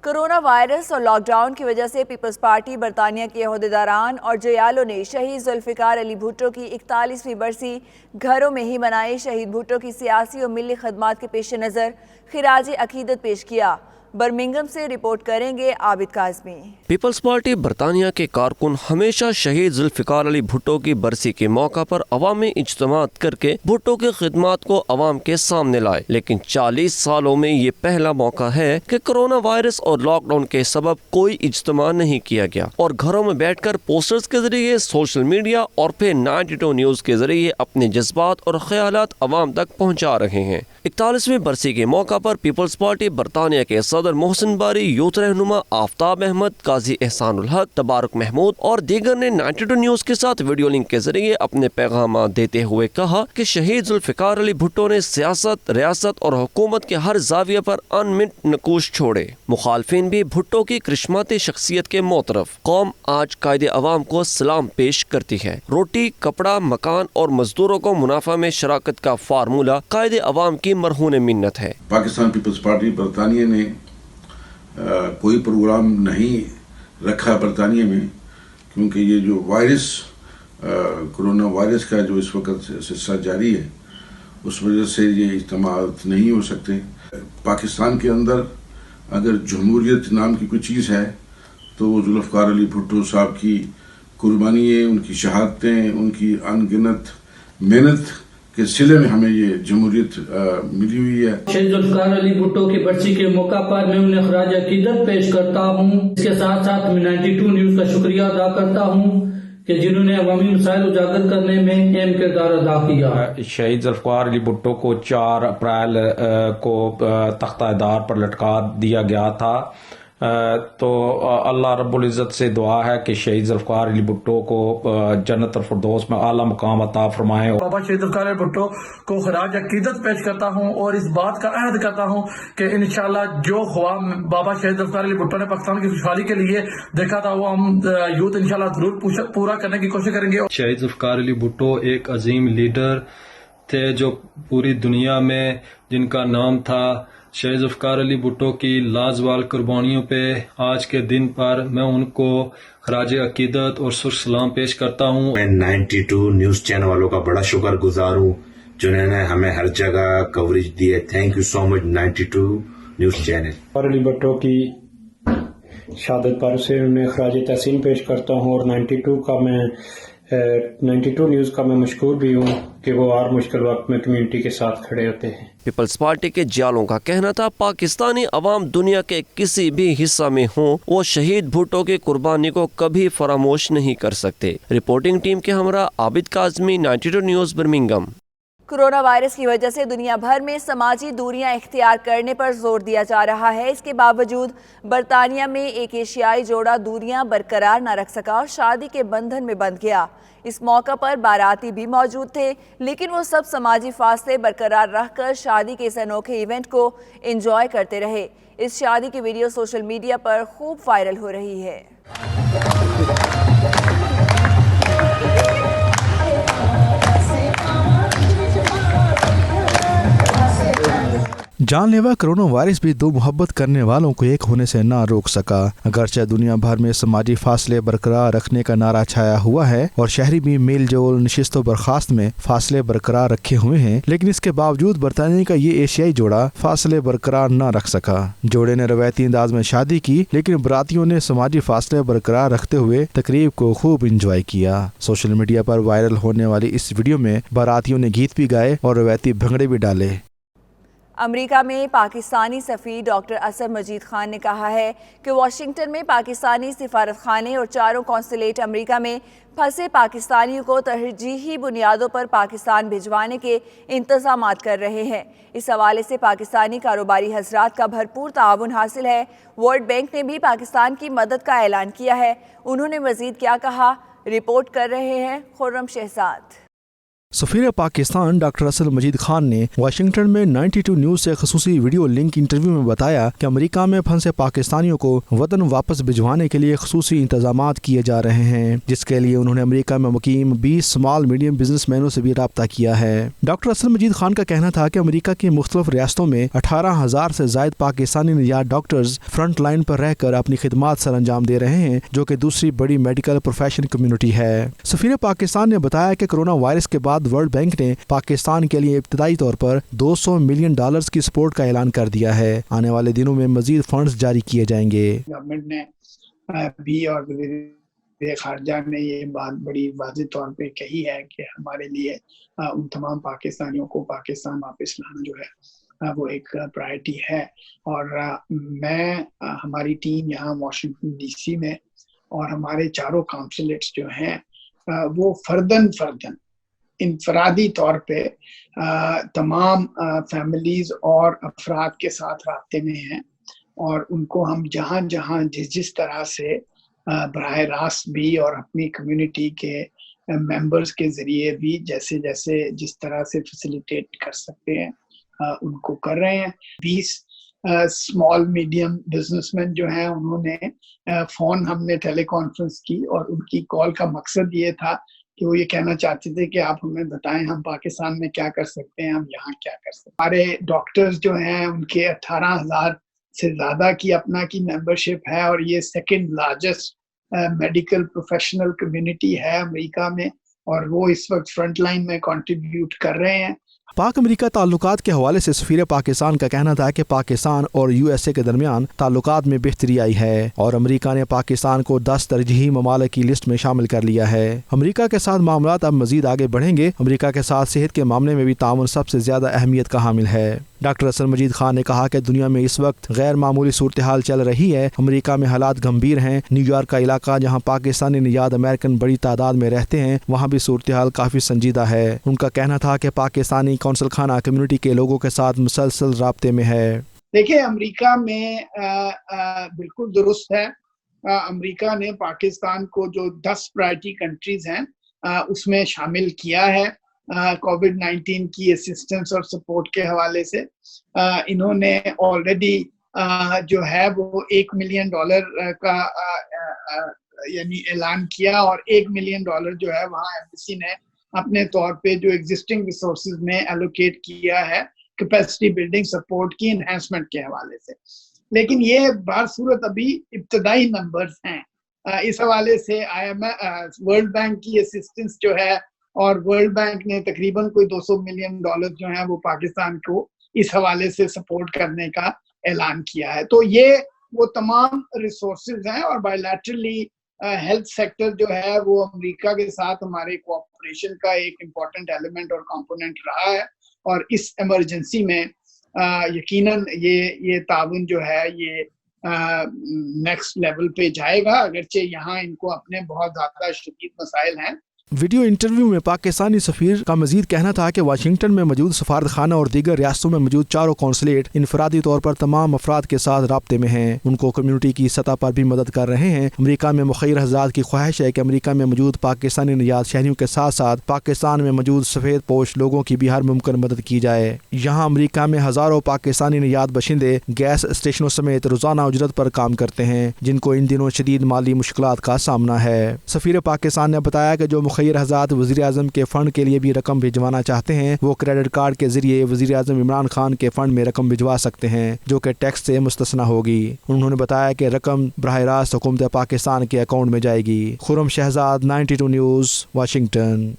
Corona virus اور lock down کی وجہ سے پیپلز پارٹی برطانیہ کے عہدیداران اور جیالوں نے شہید ذوالفقار علی بھٹو کی 41ویں برسی گھروں میں ہی منائی۔ شہید بھٹو کی سیاسی اور ملی خدمات کے پیش نظر خراج عقیدت پیش کیا۔ برمنگھم سے رپورٹ کریں گے عابد کاظمی۔ پیپلز پارٹی برطانیہ کے کارکن ہمیشہ شہید ذوالفقار علی بھٹو کی برسی کے موقع پر عوامی اجتماعات کر کے بھٹو کی خدمات کو عوام کے سامنے لائے، لیکن 40 سالوں میں یہ پہلا موقع ہے کہ کرونا وائرس اور لاک ڈاؤن کے سبب کوئی اجتماع نہیں کیا گیا اور گھروں میں بیٹھ کر پوسٹرز کے ذریعے، سوشل میڈیا اور پھر 92 نیوز کے ذریعے اپنے جذبات اور خیالات عوام تک پہنچا رہے ہیں۔ 41ویں برسی کے موقع پر پیپلز پارٹی برطانیہ کے صدر محسن باری، یوتھ رہنما آفتاب احمد، قاضی احسان الحق، تبارک محمود اور دیگر نے 92 نیوز کے ساتھ ویڈیو لنک کے ذریعے اپنے پیغامات دیتے ہوئے کہا کہ شہید ذوالفقار علی بھٹو نے سیاست، ریاست اور حکومت کے ہر زاویہ پر انمٹ نقوش چھوڑے۔ مخالفین بھی بھٹو کی کرشماتی شخصیت کے معترف۔ قوم آج قائد عوام کو سلام پیش کرتی ہے۔ روٹی، کپڑا، مکان اور مزدوروں کو منافع میں شراکت کا فارمولہ قائد عوام کی مرہون منت ہے۔ پاکستان پیپلز پارٹی برطانیہ نے کوئی پروگرام نہیں رکھا برطانیہ میں، کیونکہ یہ جو وائرس کرونا وائرس کا جو اس وقت سلسلہ جاری ہے، اس وجہ سے یہ اجتماعات نہیں ہو سکتے۔ پاکستان کے اندر اگر جمہوریت نام کی کوئی چیز ہے تو وہ ذوالفقار علی بھٹو صاحب کی قربانییں، ان کی شہادتیں، ان کی ان گنت محنت کے سلے میں ہمیں یہ جمہوریت ملی ہوئی ہے۔ شہید ذوالفقار علی بھٹو کی برسی کے موقع پر میں انہیں خراج عقیدت پیش کرتا ہوں۔ اس کے ساتھ ساتھ میں 92 نیوز کا شکریہ ادا کرتا ہوں کہ جنہوں نے عوامی مسائل اجاگر کرنے میں اہم کردار ادا کیا۔ شہید ذوالفقار علی بھٹو کو 4 اپریل کو تختہ دار پر لٹکا دیا گیا تھا، تو اللہ رب العزت سے دعا ہے کہ شہید ذوالفقار علی بھٹو کو جنت الفردوس میں اعلیٰ مقام عطا فرمائے۔ بابا شہید ذوالفقار علی بھٹو کو خراج عقیدت پیش کرتا ہوں اور اس بات کا عہد کرتا ہوں کہ انشاءاللہ جو خواب بابا شہید ذوالفقار علی بھٹو نے پاکستان کی خوشحالی کے لیے دیکھا تھا، وہ ہم یوتھ انشاءاللہ ضرور پورا کرنے کی کوشش کریں گے۔ شہید ذوالفقار علی بھٹو ایک عظیم لیڈر تھے جو پوری دنیا میں جن کا نام تھا۔ شہید ذوالفقار علی بھٹو کی لازوال قربانیوں پہ آج کے دن پر میں ان کو خراج عقیدت اور سر سلام پیش کرتا ہوں۔ میں 92 نیوز چینل والوں کا بڑا شکر گزار ہوں جنہوں نے ہمیں ہر جگہ کوریج دی ہے۔ Thank you so much 92 news channel. Zulfikar Ali Bhutto کی شہادت پر اسے انہیں خراج تحسین پیش کرتا ہوں اور 92 نیوز کا میں مشکور بھی ہوں کہ وہ ہر مشکل وقت میں کمیونٹی کے ساتھ کھڑے ہوتے ہیں۔ پیپلز پارٹی کے جیالوں کا کہنا تھا پاکستانی عوام دنیا کے کسی بھی حصہ میں ہوں، وہ شہید بھٹو کی قربانی کو کبھی فراموش نہیں کر سکتے۔ رپورٹنگ ٹیم کے ہمراہ Abid Kazmi, 92 news Birmingham. Corona virus کی وجہ سے دنیا بھر میں سماجی دوریاں اختیار کرنے پر زور دیا جا رہا ہے۔ اس کے باوجود برطانیہ میں ایک ایشیائی جوڑا دوریاں برقرار نہ رکھ سکا اور شادی کے بندھن میں بندھ گیا۔ اس موقع پر باراتی بھی موجود تھے، لیکن وہ سب سماجی فاصلے برقرار رکھ کر شادی کے اس انوکھے ایونٹ کو انجوائے کرتے رہے۔ اس شادی کی ویڈیو سوشل میڈیا پر خوب وائرل ہو رہی ہے۔ جان لیوا کرونا وائرس بھی دو محبت کرنے والوں کو ایک ہونے سے نہ روک سکا۔ اگرچہ دنیا بھر میں سماجی فاصلے برقرار رکھنے کا نعرہ چھایا ہوا ہے اور شہری بھی میل جول، نشست و برخاست میں فاصلے برقرار رکھے ہوئے ہیں، لیکن اس کے باوجود برطانیہ کا یہ ایشیائی جوڑا فاصلے برقرار نہ رکھ سکا۔ جوڑے نے روایتی انداز میں شادی کی، لیکن براتیوں نے سماجی فاصلے برقرار رکھتے ہوئے تقریب کو خوب انجوائے کیا۔ سوشل میڈیا پر وائرل ہونے والی اس ویڈیو میں باراتیوں نے گیت بھی گائے اور روایتی بھنگڑے بھی ڈالے۔ امریکہ میں پاکستانی سفیر ڈاکٹر اسد مجید خان نے کہا ہے کہ واشنگٹن میں پاکستانی سفارت خانے اور 4 قونصلیٹ امریکہ میں پھنسے پاکستانیوں کو ترجیحی بنیادوں پر پاکستان بھجوانے کے انتظامات کر رہے ہیں۔ اس حوالے سے پاکستانی کاروباری حضرات کا بھرپور تعاون حاصل ہے۔ ورلڈ بینک نے بھی پاکستان کی مدد کا اعلان کیا ہے۔ انہوں نے مزید کیا کہا، رپورٹ کر رہے ہیں خرم شہزاد۔ सफीर पाकिस्तान डॉक्टर असल मजीद खान ने वाशिंगटन में 92 न्यूज़ से खसूसी वीडियो लिंक इंटरव्यू में बताया कि अमेरिका में फंसे पाकिस्तानियों को वतन वापस भिजवाने के लिए खसूसी इंतजाम किए जा रहे हैं, जिसके लिए उन्होंने अमेरिका में मुकीम 20 स्मॉल मीडियम बिजनेसमैनों से भी रब्ता किया है। डॉक्टर असल मजीद खान का कहना था कि अमेरिका की मुख्तलिफ रियासतों में 18,000 से जायद पाकिस्तानी निजात डॉक्टर्स फ्रंट लाइन पर रहकर अपनी खिदमात सर अंजाम दे रहे हैं, जो कि दूसरी बड़ी मेडिकल प्रोफेशन कम्युनिटी है। सफीर पाकिस्तान ने बताया कि कोरोना वायरस के बाद वर्ल्ड बैंक ने पाकिस्तान के लिए इब्तदाई तौर पर $200 मिलियन की सपोर्ट का ऐलान कर दिया है। आने वाले दिनों में मजीद फंड्स जारी किए जाएंगे। गवर्नमेंट ने भी और खारजा ने ये बात बड़ी वाज़ेह तौर पे कही है कि हमारे लिए उन तमाम पाकिस्तानियों को पाकिस्तान वापस लाना जो है वो एक प्रायोरिटी है। और मैं हमारी टीम यहाँ वाशिंगटन डीसी में और हमारे चारों काउंसलेट्स जो हैं वो फर्दन इनफरादी तौर पे तमाम फैमिलीज़ और अफराद के साथ राब्ते में हैं, और उनको हम जहाँ जिस तरह से बराह रास्त भी और अपनी कम्युनिटी के मेंबर्स के ज़रिए भी जैसे जिस तरह से फैसिलिटेट कर सकते हैं उनको कर रहे हैं। 20 स्मॉल मीडियम बिजनेसमैन जो हैं उन्होंने फ़ोन हमने टेली कॉन्फ्रेंस की, और उनकी कॉल का मकसद ये था कि वो ये कहना चाहते थे कि आप हमें बताएं हम पाकिस्तान में क्या कर सकते हैं, हम यहाँ क्या कर सकते हैं। हमारे डॉक्टर्स जो हैं उनके 18,000 से ज़्यादा की मेंबरशिप है, और ये second largest medical professional community है अमेरिका में, और वो इस वक्त फ्रंट लाइन में कंट्रीब्यूट कर रहे हैं। पाक अमेरिका ताल्लुकात के हवाले से सफीर पाकिस्तान का कहना था कि पाकिस्तान और यूएसए के दरमियान ताल्लुकात में बेहतरी आई है, और अमेरिका ने पाकिस्तान को 10 तरजीही ममालिक की लिस्ट में शामिल कर लिया है। अमेरिका के साथ मामलात अब मजीद आगे बढ़ेंगे। अमेरिका के साथ सेहत के मामले में भी ताउन सबसे ज्यादा अहमियत का हामिल है। डॉक्टर असल मजीद खान ने कहा कि दुनिया में इस वक्त गैर मामूली सूरत हाल चल रही है। अमेरिका में हालात गंभीर हैं। न्यूयॉर्क का इलाका जहाँ पाकिस्तानी निजात अमेरिकन बड़ी तादाद में रहते हैं, वहाँ भी सूरत हाल काफी संजीदा है। उनका कहना था कि पाकिस्तानी कौंसल खाना कम्युनिटी के लोगों के साथ मुसलसल राब्ते में है। देखिए, अमेरिका में बिल्कुल दुरुस्त है। अमेरिका ने पाकिस्तान को जो 10 प्रायोरिटी कंट्रीज हैं उसमें शामिल किया है कोविड-19 की असिस्टेंस और सपोर्ट के हवाले से। इन्होंने ऑलरेडी जो है वो $1 मिलियन का यानी ऐलान किया, और $1 मिलियन जो है वहाँ एम्बेसी ने अपने तौर पे जो एग्जिस्टिंग रिसोर्सेज में एलोकेट किया है कैपेसिटी बिल्डिंग सपोर्ट की एनहांसमेंट के हवाले से। लेकिन ये बासूरत अभी इब्तदाई नंबर्स हैं। इस हवाले से वर्ल्ड बैंक की असिस्टेंस जो है, और वर्ल्ड बैंक ने तकरीबन कोई $200 मिलियन जो है वो पाकिस्तान को इस हवाले से सपोर्ट करने का ऐलान किया है। तो ये वो तमाम रिसोर्सेज हैं, और बायलैटरली हेल्थ सेक्टर जो है वो अमेरिका के साथ हमारे कोऑपरेशन का एक इम्पॉर्टेंट एलिमेंट और कंपोनेंट रहा है, और इस इमरजेंसी में यकीनन ये ताउन जो है ये नेक्स्ट लेवल पे जाएगा, अगरचे यहाँ इनको अपने बहुत ज़्यादा शदीद मसाइल हैं। वीडियो इंटरव्यू में पाकिस्तानी सफीर का मजीद कहना था कि वाशिंगटन में मौजूद सफारत खाना और दीगर रियासतों में मौजूद चारों कौंसलेट इनफरादी तौर पर तमाम अफराद के साथ राब्ते में हैं। उनको कम्युनिटी की सतह पर भी मदद कर रहे हैं। अमेरिका में मुखिर हज़रात की ख्वाहिश है कि अमेरिका में मौजूद पाकिस्तानी निजात शहरियों के साथ साथ पाकिस्तान में मौजूद सफ़ेद पोश लोगों की भी हर मुमकिन मदद की जाए। यहाँ अमेरिका में हज़ारों पाकिस्तानी निजात बशिंदे गैस स्टेशनों समेत रोज़ाना उजरत पर काम करते हैं, जिनको इन दिनों शदीद माली मुश्किलात का सामना है। सफीर पाकिस्तान ने बताया कि जो मुखिर हज़रात वज़ीर आज़म के फंड के लिए भी रकम भिजवाना चाहते हैं, वो क्रेडिट कार्ड के जरिए वज़ीर आज़म इमरान खान के फंड में रकम भिजवा सकते हैं, जो कि टैक्स से मुस्तस्ना होगी। उन्होंने बताया कि रकम बराह रास्त हुकूमत पाकिस्तान के अकाउंट में जाएगी। Khurram Shahzad, 92 news, Washington.